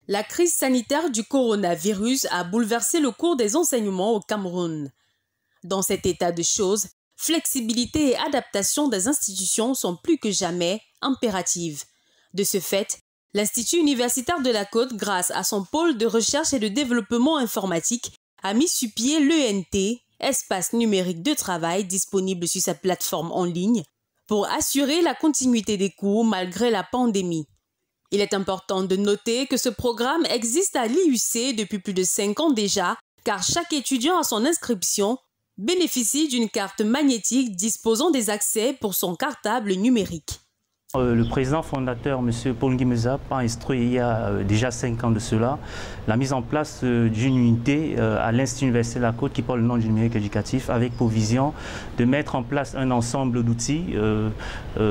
La crise sanitaire du coronavirus a bouleversé le cours des enseignements au Cameroun. Dans cet état de choses, flexibilité et adaptation des institutions sont plus que jamais impératives. De ce fait, l'Institut universitaire de la Côte, grâce à son pôle de recherche et de développement informatique, a mis sur pied l'ENT, espace numérique de travail disponible sur sa plateforme en ligne, pour assurer la continuité des cours malgré la pandémie. Il est important de noter que ce programme existe à l'IUC depuis plus de 5 ans déjà, car chaque étudiant à son inscription bénéficie d'une carte magnétique disposant des accès pour son cartable numérique. Le président fondateur, M. Paul Ngimeza, a instruit il y a déjà 5 ans de cela la mise en place d'une unité à l'Institut universitaire de la Côte qui porte le nom du numérique éducatif, avec pour vision de mettre en place un ensemble d'outils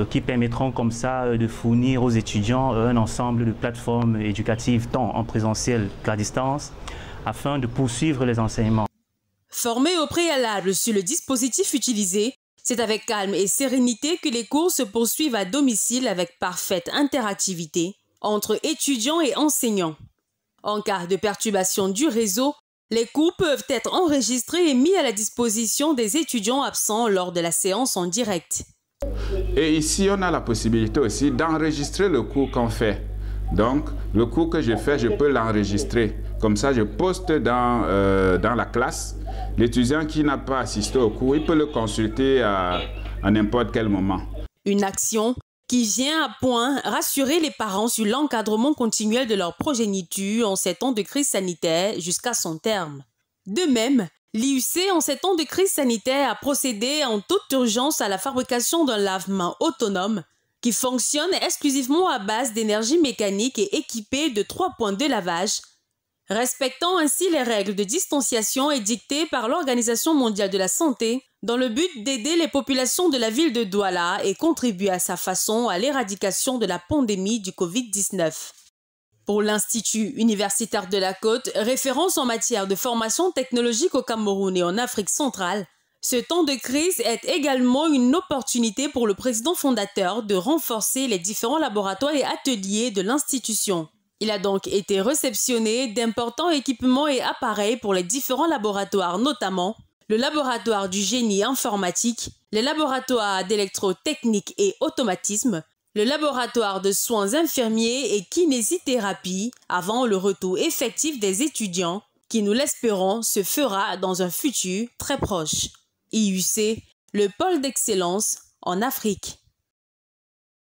qui permettront comme ça de fournir aux étudiants un ensemble de plateformes éducatives tant en présentiel qu'à distance afin de poursuivre les enseignements. Formés au préalable sur le dispositif utilisé, c'est avec calme et sérénité que les cours se poursuivent à domicile avec parfaite interactivité entre étudiants et enseignants. En cas de perturbation du réseau, les cours peuvent être enregistrés et mis à la disposition des étudiants absents lors de la séance en direct. Et ici, on a la possibilité aussi d'enregistrer le cours qu'on fait. Donc, le cours que je fais, je peux l'enregistrer. Comme ça, je poste dans la classe. L'étudiant qui n'a pas assisté au cours, il peut le consulter à n'importe quel moment. Une action qui vient à point rassurer les parents sur l'encadrement continuel de leur progéniture en ces temps de crise sanitaire jusqu'à son terme. De même, l'IUC, en ces temps de crise sanitaire, a procédé en toute urgence à la fabrication d'un lave-mains autonome qui fonctionne exclusivement à base d'énergie mécanique et équipé de 3 points de lavage, respectant ainsi les règles de distanciation édictées par l'Organisation mondiale de la santé, dans le but d'aider les populations de la ville de Douala et contribuer à sa façon à l'éradication de la pandémie du Covid-19. Pour l'Institut universitaire de la Côte, référence en matière de formation technologique au Cameroun et en Afrique centrale, ce temps de crise est également une opportunité pour le président fondateur de renforcer les différents laboratoires et ateliers de l'institution. Il a donc été réceptionné d'importants équipements et appareils pour les différents laboratoires, notamment le laboratoire du génie informatique, les laboratoires d'électrotechnique et automatisme, le laboratoire de soins infirmiers et kinésithérapie, avant le retour effectif des étudiants, qui, nous l'espérons, se fera dans un futur très proche. IUC, le pôle d'excellence en Afrique.